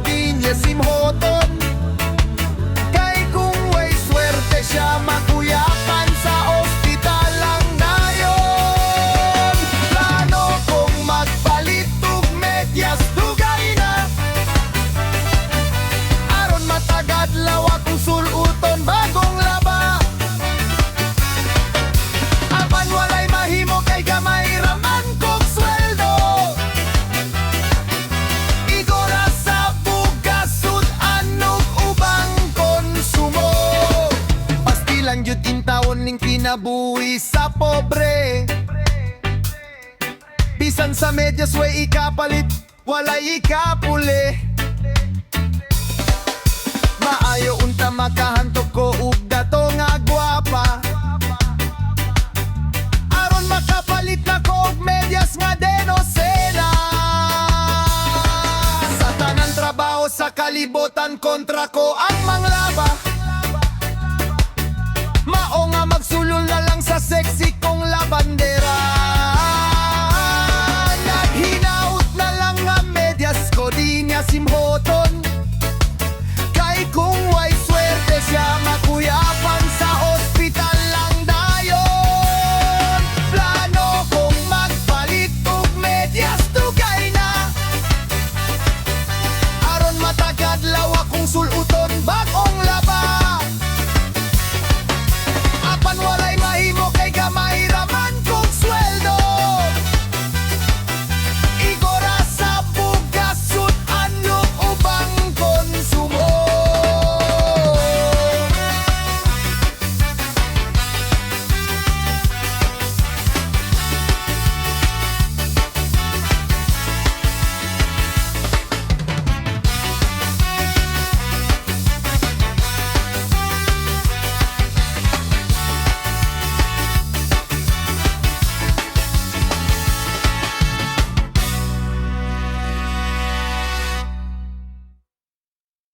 di niya simhoton. Kay kung way swerte siya, makuyapan sa ospital lang na yon. Plano kong magpalit og medyas dugay na, aron matagad lawa kong suluton bagong laba. Apan walay mahimo kay gamay raman kong sweldo. Igora sa bugas sud anog ubang konsumo. Pastilang yun intawon ning kinabuhi sa pobre. Bisan sa medyas way ikapalit, walay ikapuli. Maayo unta makahantok ko ug dato nga gwapa, aron makapalit na ko og medyas nga denosena. Sa tanan trabaho sa kalibotan, kontra ko ang manglaba.